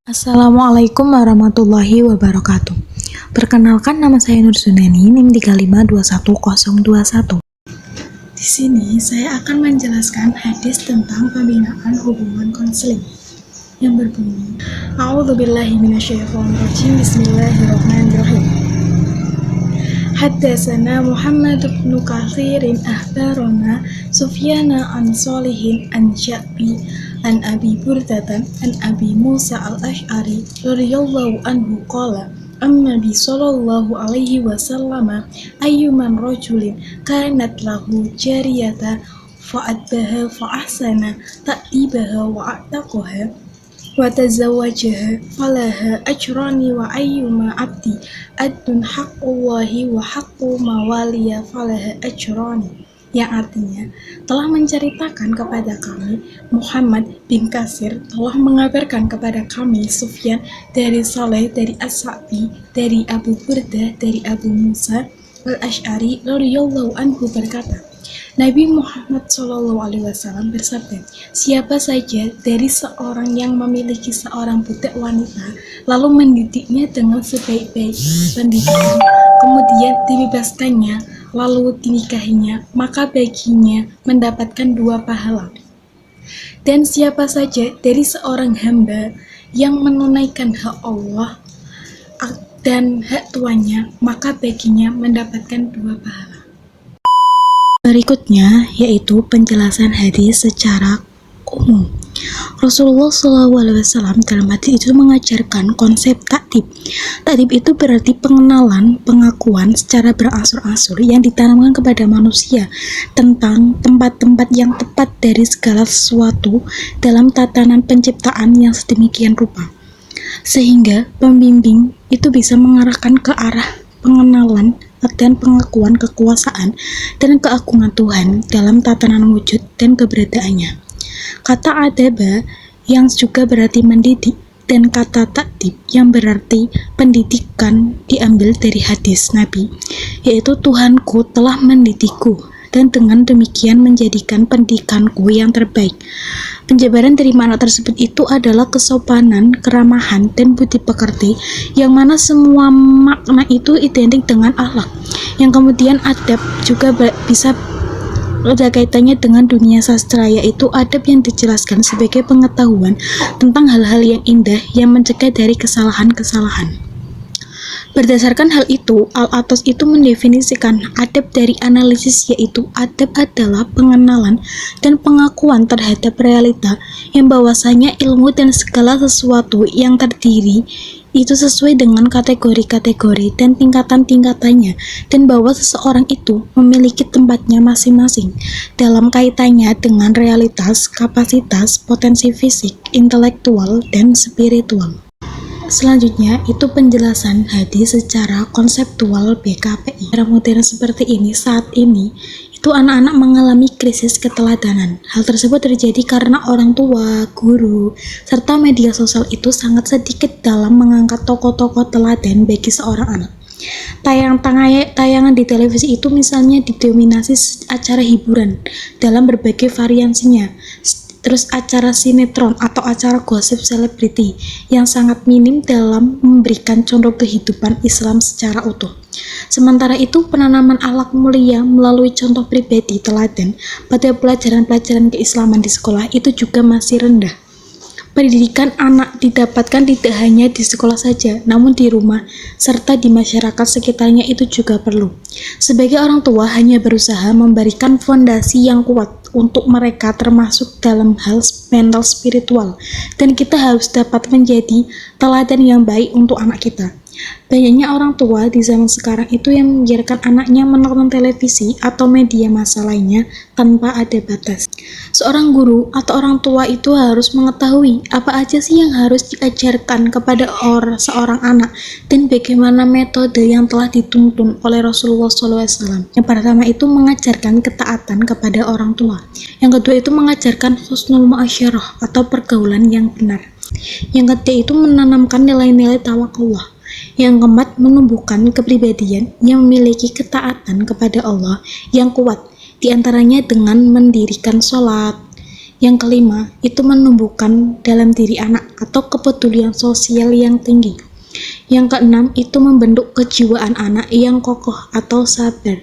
Assalamualaikum warahmatullahi wabarakatuh. Perkenalkan, nama saya Nur Suneni, NIM 352101. Di sini saya akan menjelaskan hadis tentang pembinaan hubungan konseling yang berbunyi: A'udzubillahi minasyaitonirrajim. Bismillahirrahmanirrahim. Haddatsana Muhammad bin Katsirin akhbarana Sufyana an Shalihin an Sya'bi an Abi Burdatan an Abi Musa al-Asy'ari radhiyallahu anhu qala An-Nabi sallallahu alaihi wasallam ayyuman rajulin kanat lahu jariyata fa'adbaha fa'ahsana ta'dibaha wa'ataqaha wa tazawwajaha falaha ajrani wa ayyuma abdi adun haqqullahi wa haqqu mawaliya falaha ajrani, yang artinya telah menceritakan kepada kami Muhammad bin Katsir, telah mengabarkan kepada kami Sufyan dari Saleh, dari As-Sa'bi, dari Abu Burdah, dari Abu Musa al-Asy'ari radhiyallahu anhu berkata, Nabi Muhammad SAW bersabda, siapa saja dari seorang yang memiliki seorang budak wanita, lalu mendidiknya dengan sebaik-baik pendidikan, kemudian dibebaskannya, lalu dinikahinya, maka baginya mendapatkan 2 pahala. Dan siapa saja dari seorang hamba yang menunaikan hak Allah dan hak tuannya, maka baginya mendapatkan 2 pahala. Berikutnya yaitu penjelasan hadis secara umum. Rasulullah SAW dalam hadis itu mengajarkan konsep taktib. Taktib itu berarti pengenalan, pengakuan secara berangsur-angsur yang ditanamkan kepada manusia tentang tempat-tempat yang tepat dari segala sesuatu dalam tatanan penciptaan yang sedemikian rupa, sehingga pembimbing itu bisa mengarahkan ke arah pengenalan dan pengakuan kekuasaan dan keagungan Tuhan dalam tatanan wujud dan keberadaannya. Kata adaba yang juga berarti mendidik dan kata taktib yang berarti pendidikan diambil dari hadis Nabi, yaitu Tuhanku telah mendidikku dan dengan demikian menjadikan pendidikanku yang terbaik. Penjabaran dari makna tersebut itu adalah kesopanan, keramahan, dan budi pekerti, yang mana semua makna itu identik dengan akhlak, yang kemudian adab juga bisa ada kaitannya dengan dunia sastra, yaitu adab yang dijelaskan sebagai pengetahuan tentang hal-hal yang indah yang mencegah dari kesalahan-kesalahan. Berdasarkan hal itu, Al-Atos itu mendefinisikan adab dari analisis, yaitu adab adalah pengenalan dan pengakuan terhadap realita yang bahwasanya ilmu dan segala sesuatu yang terdiri itu sesuai dengan kategori-kategori dan tingkatan-tingkatannya, dan bahwa seseorang itu memiliki tempatnya masing-masing dalam kaitannya dengan realitas, kapasitas, potensi fisik, intelektual, dan spiritual. Selanjutnya itu penjelasan hadis secara konseptual BKPI. Era modern seperti ini saat ini itu anak-anak mengalami krisis keteladanan. Hal tersebut terjadi karena orang tua, guru, serta media sosial itu sangat sedikit dalam mengangkat tokoh-tokoh teladan bagi seorang anak. Tayangan di televisi itu misalnya didominasi acara hiburan dalam berbagai variasinya, terus acara sinetron atau acara gosip selebriti yang sangat minim dalam memberikan contoh kehidupan Islam secara utuh. Sementara itu, penanaman akhlak mulia melalui contoh pribadi teladan pada pelajaran-pelajaran keislaman di sekolah itu juga masih rendah. Pendidikan anak didapatkan tidak hanya di sekolah saja, namun di rumah serta di masyarakat sekitarnya itu juga perlu. Sebagai orang tua hanya berusaha memberikan fondasi yang kuat untuk mereka termasuk dalam hal mental spiritual, dan kita harus dapat menjadi teladan yang baik untuk anak kita. Banyaknya orang tua di zaman sekarang itu yang membiarkan anaknya menonton televisi atau media massa lainnya tanpa ada batas. Seorang guru atau orang tua itu harus mengetahui apa aja sih yang harus diajarkan kepada seorang anak dan bagaimana metode yang telah dituntun oleh Rasulullah SAW. Yang pertama itu mengajarkan ketaatan kepada orang tua. Yang kedua itu mengajarkan husnul muasyarah atau pergaulan yang benar. Yang ketiga itu menanamkan nilai-nilai tawakullah. Yang keempat, menumbuhkan kepribadian yang memiliki ketaatan kepada Allah yang kuat, diantaranya dengan mendirikan sholat, Yang kelima, itu menumbuhkan dalam diri anak atau kepedulian sosial yang tinggi. Yang keenam, itu membentuk kejiwaan anak yang kokoh atau sabar.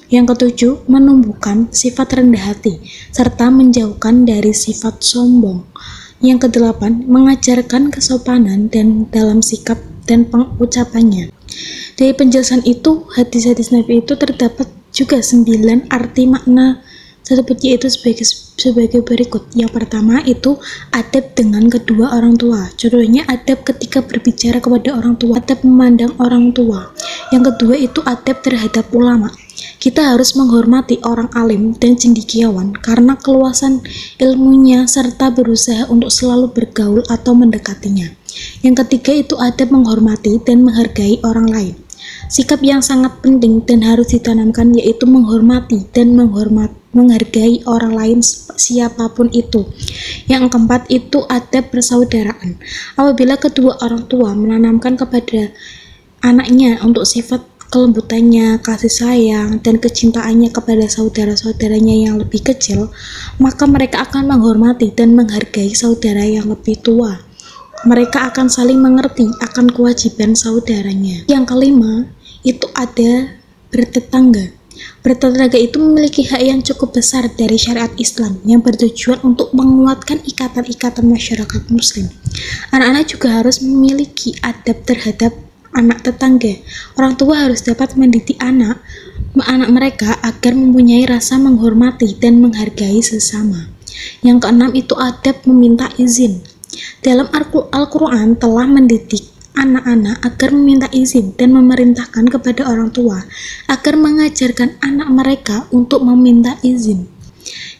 Yang ketujuh, menumbuhkan sifat rendah hati, serta menjauhkan dari sifat sombong. Yang kedelapan, mengajarkan kesopanan dan dalam sikap dan pengucapannya. Dari penjelasan itu, hadis-hadis Nabi itu terdapat juga 9 arti makna tersebut, yaitu sebagai berikut. Yang pertama itu adab dengan kedua orang tua. Contohnya adab ketika berbicara kepada orang tua, adab memandang orang tua. Yang kedua itu adab terhadap ulama. Kita harus menghormati orang alim dan cendekiawan karena keluasan ilmunya serta berusaha untuk selalu bergaul atau mendekatinya. Yang ketiga itu adab menghormati dan menghargai orang lain. Sikap yang sangat penting dan harus ditanamkan yaitu menghormati dan menghargai orang lain siapapun itu. Yang keempat itu adab persaudaraan. Apabila kedua orang tua menanamkan kepada anaknya untuk sifat kelembutannya, kasih sayang, dan kecintaannya kepada saudara-saudaranya yang lebih kecil, maka mereka akan menghormati dan menghargai saudara yang lebih tua. Mereka akan saling mengerti akan kewajiban saudaranya. Yang kelima, itu ada bertetangga. Bertetangga itu memiliki hak yang cukup besar dari syariat Islam yang bertujuan untuk menguatkan ikatan-ikatan masyarakat muslim. Anak-anak juga harus memiliki adab terhadap anak tetangga. Orang tua harus dapat mendidik anak mereka agar mempunyai rasa menghormati dan menghargai sesama. Yang keenam itu adab meminta izin. Dalam Al-Quran telah mendidik anak-anak agar meminta izin dan memerintahkan kepada orang tua agar mengajarkan anak mereka untuk meminta izin.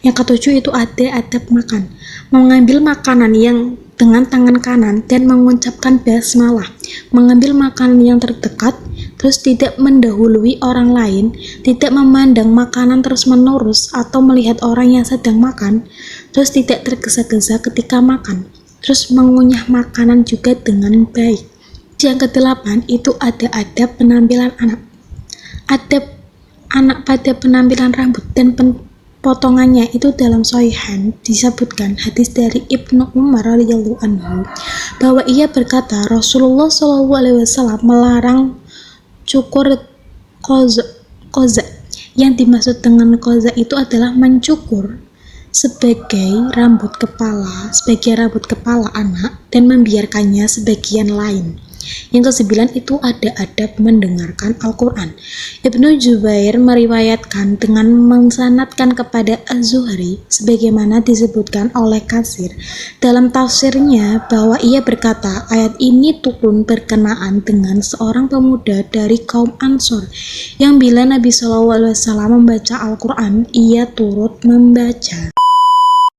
Yang ketujuh itu ada adab makan. Mengambil makanan yang dengan tangan kanan dan mengucapkan basmalah. Mengambil makanan yang terdekat, terus tidak mendahului orang lain, tidak memandang makanan terus-menerus atau melihat orang yang sedang makan, terus tidak tergesa-gesa ketika makan. Terus mengunyah makanan juga dengan baik. Yang kedelapan itu ada adab penampilan anak. Adab anak pada penampilan rambut dan potongannya itu dalam Shahihain disebutkan hadis dari Ibnu Umar radhiyallahu anhu bahwa ia berkata Rasulullah SAW melarang cukur koza. Yang dimaksud dengan koza itu adalah mencukur sebagian rambut kepala anak dan membiarkannya sebagian lain. Yang kesembilan itu ada adab mendengarkan Al-Quran. Ibnu Jubair meriwayatkan dengan mensanadkan kepada Az-Zuhri sebagaimana disebutkan oleh Katsir dalam tafsirnya bahwa ia berkata ayat ini turun berkenaan dengan seorang pemuda dari kaum Ansor yang bila Nabi SAW membaca Al-Quran ia turut membaca.